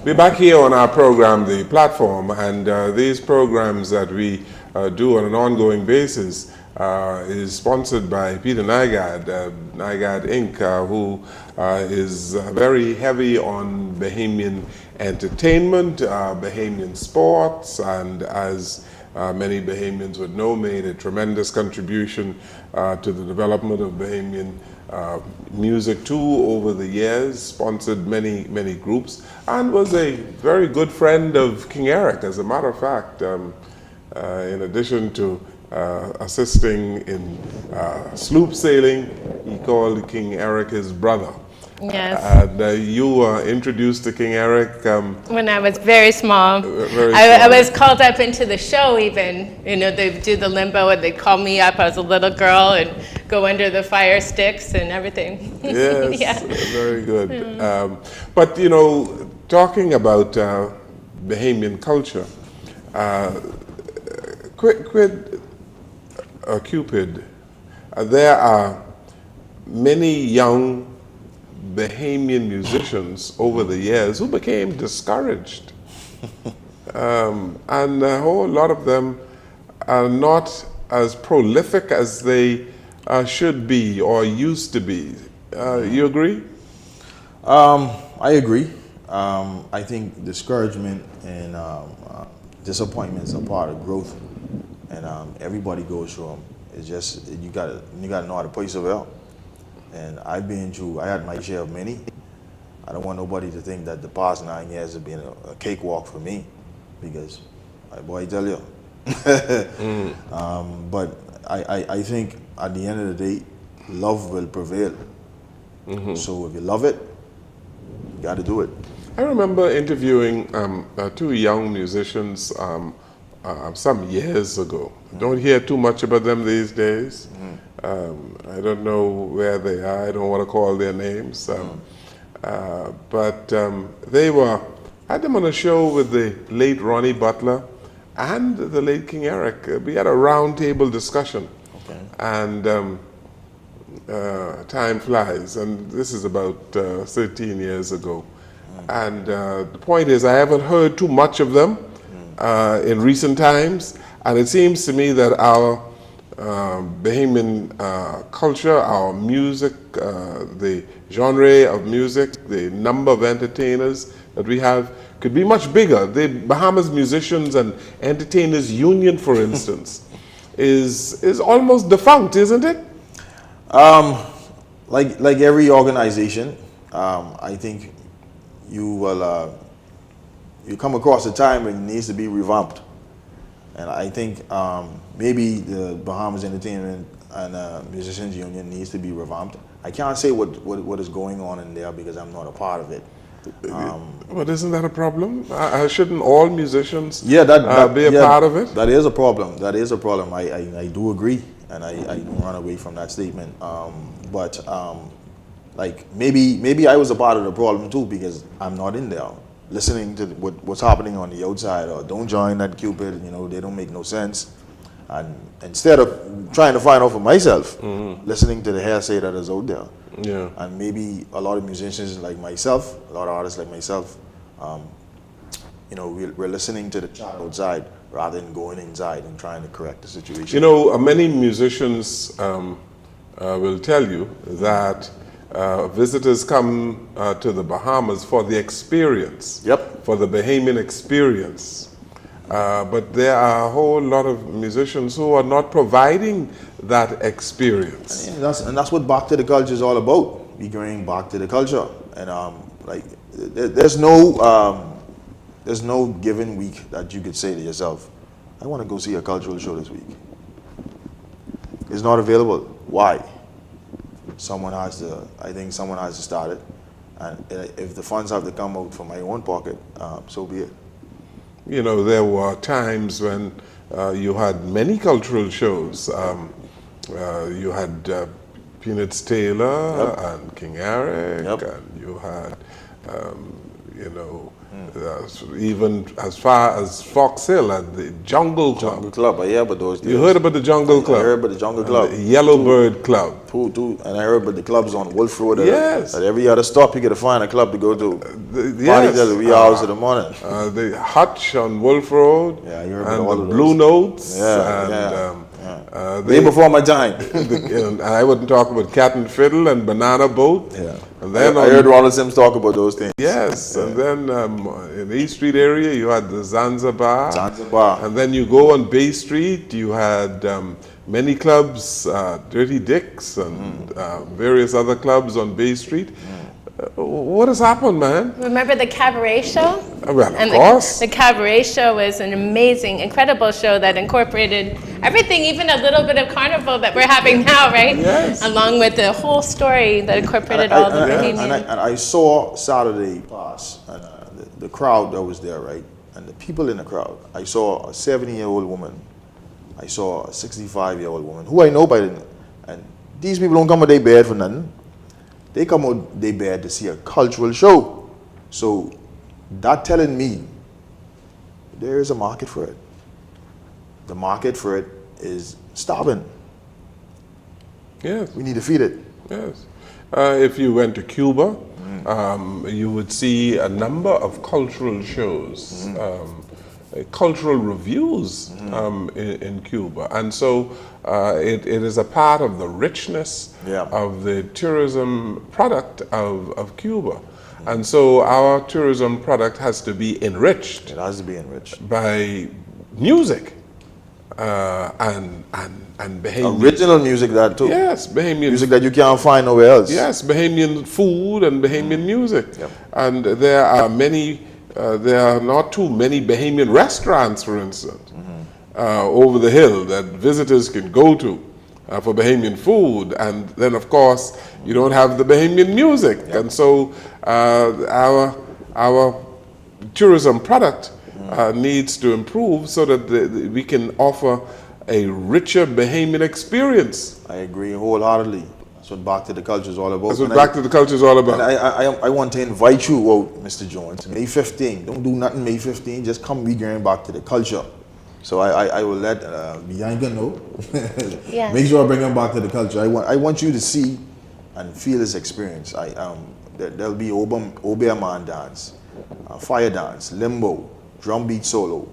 We're back here on our program, The Platform, and these programs that we do on an ongoing basis is sponsored by Peter Nygard, Nygard Inc., who is very heavy on Bahamian entertainment, Bahamian sports, and as many Bahamians would know, made a tremendous contribution to the development of Bahamian music too over the years, sponsored many groups, and was a very good friend of King Eric. As a matter of fact, in addition to assisting in sloop sailing, he called King Eric his brother. Yes. And you were introduced to King Eric when I was very small. I was called up into the show even. You know, they do the limbo and they call me up. I was a little girl and go under the fire sticks and everything. Yes, yeah. Very good. But, you know, talking about Bahamian culture, Qpid, there are many young Bahamian musicians over the years who became discouraged. And a whole lot of them are not as prolific as they should be or used to be. You agree? I agree. I think discouragement and disappointments are part of growth, and everybody goes through them. It's just you gotta know how to persevere. And I had my share of many. I don't want nobody to think that the past 9 years have been a cakewalk for me, because, boy, I tell you. But I think at the end of the day, love will prevail. So if you love it, you got to do it. I remember interviewing two young musicians some years ago. Don't hear too much about them these days. I don't know where they are. I don't want to call their names. But they had them on a show with the late Ronnie Butler and the late King Eric. We had a round table discussion. Okay. And time flies. And this is about 13 years ago. And the point is, I haven't heard too much of them in recent times. And it seems to me that our Bahamian culture, our music, the genre of music, the number of entertainers that we have could be much bigger. The Bahamas Musicians and Entertainers Union, for instance, is almost defunct, isn't it? Like every organization, I think you will you come across a time when it needs to be revamped. And I think maybe the Bahamas Entertainment and Musicians Union needs to be revamped. I can't say what is going on in there because I'm not a part of it. But isn't that a problem? Shouldn't all musicians be a part of it? That is a problem. That is a problem. I do agree, and I don't run away from that statement. But like maybe I was a part of the problem too, because I'm not in there listening to what's happening on the outside, or don't join that Qpid, you know, they don't make no sense. And instead of trying to find out for myself, listening to the hearsay that is out there. Yeah. And maybe a lot of musicians like myself, a lot of artists like myself, you know, we're listening to the chat outside rather than going inside and trying to correct the situation. You know, many musicians will tell you that visitors come to the Bahamas for the experience, for the Bahamian experience. But there are a whole lot of musicians who are not providing that experience. And that's what Back to the Culture is all about. We going back to the culture, and like there's no given week that you could say to yourself, I want to go see a cultural show this week. It's not available. Why? I think someone has to start it, and if the funds have to come out from my own pocket, so be it. You know, there were times when you had many cultural shows. You had Peanuts Taylor and King Eric, and you had, you know, even as far as Fox Hill at the Jungle Club. Jungle Club, I hear about those days. You heard about the Jungle Club? I heard about the Jungle Club. The Yellowbird Club. And I heard about the clubs on Wolf Road. Yes. At every other stop, you got to find a club to go to. Yes. Parties at the wee hours of the morning. The Hutch on Wolf Road. Yeah, I heard about and all the of Blue Notes. Yeah, Way before my time. And I wouldn't talk about Cat and Fiddle and Banana Boat. Yeah. And then I heard Ronald Sims talk about those things. Yes, and then in the East Street area you had the Zanzibar. Zanzibar. And then you go on Bay Street, you had many clubs, Dirty Dick's and various other clubs on Bay Street. What has happened, man? Remember the cabaret show? Well, And of course. the cabaret show was an amazing, incredible show that incorporated everything, even a little bit of carnival that we're having now, right? Yes. Along with the whole story that incorporated all the Bahamian. And I saw Saturday pass, and the crowd that was there, right? And the people in the crowd. I saw a 70-year-old woman. I saw a 65-year-old woman, who I know by the... And these people don't come with their bed for nothing. They come out their bed to see a cultural show. So that telling me there is a market for it. The market for it is starving. Yes. We need to feed it. Yes. If you went to Cuba, you would see a number of cultural shows, cultural reviews in Cuba. And so it is a part of the richness of the tourism product of Cuba. And so our tourism product has to be enriched. It has to be enriched. By music and Bahamian. Original music that too. Yes, Bahamian music that you can't find nowhere else. Yes, Bahamian food and Bahamian music. Yep. And there are not too many Bahamian restaurants, for instance, over the hill that visitors can go to for Bahamian food. And then, of course, you don't have the Bahamian music. Yep. And so our tourism product needs to improve so that we can offer a richer Bahamian experience. I agree wholeheartedly. That's what Back to the Culture is all about. That's what Back to the Culture is all about. And I want to invite you out, Mr. Jones, May 15. Don't do nothing May 15. Just come, we going back to the culture. So I will let Bianca know. Yes. Make sure I bring them back to the culture. I want you to see and feel this experience. There'll be Obeah dance, fire dance, limbo, drum beat solo.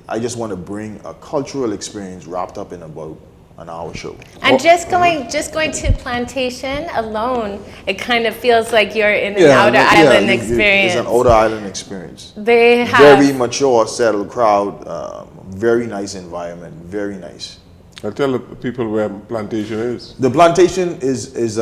I just want to bring a cultural experience wrapped up in about an hour show. And just going to Plantation alone, it kind of feels like you're in an outer island experience. It's an outer island experience. They have very mature, settled crowd, very nice environment, very nice. I'll tell the people where Plantation is. The Plantation is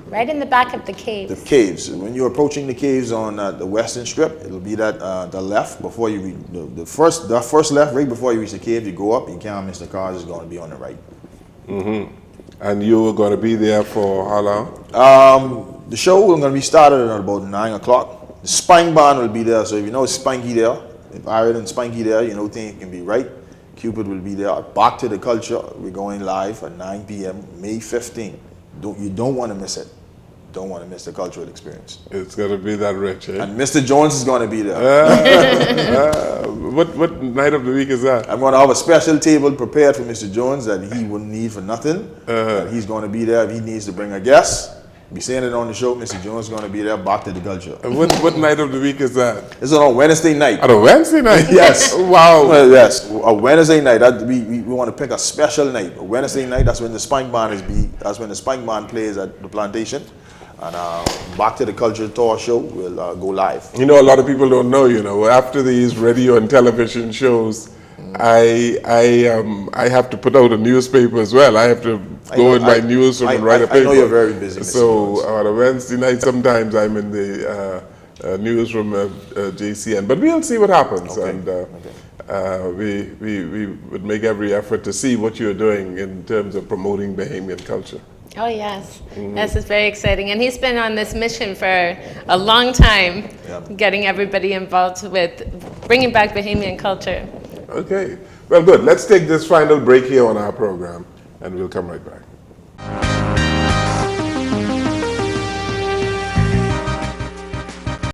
right in the back of the caves. the caves. When you're approaching the caves on the western strip, it'll be that the left before you reach the first left, right before you reach the cave. You go up, you can't miss the cars. It's going to be on the right. And you were going to be there for how long? The show is going to be started at about 9 o'clock. The Spank Band will be there, so if you know Spanky there, if Iron and Spanky there, you know things can be right. Qpid will be there. Back to the Culture. We're going live at 9 p.m. May 15. You don't want to miss it. Don't want to miss the cultural experience. It's going to be that rich, eh? And Mr. Jones is going to be there. What night of the week is that? I'm going to have a special table prepared for Mr. Jones that he wouldn't need for nothing. He's going to be there if he needs to bring a guest. Be saying it on the show. Mr. Jones is going to be there. Back to the Culture. What night of the week is that? It's on Wednesday night. On a Wednesday night? Yes. Wow. Well, yes, a Wednesday night. We want to pick a special night. A Wednesday night. That's when the Spank Band That's when the Spank Band plays at the Plantation. And Back to the Culture Tour show will go live. You know, a lot of people don't know. You know, after these radio and television shows, I have to put out a newspaper as well. I have to go in my newsroom and write a paper. I know you're very busy, Mr. So on a Wednesday night, sometimes I'm in the newsroom of JCN. But we'll see what happens. Okay. And we would make every effort to see what you're doing in terms of promoting Bahamian culture. Oh yes, this is very exciting, and he's been on this mission for a long time, getting everybody involved with bringing back Bahamian culture. Okay, well good. Let's take this final break here on our program, and we'll come right back.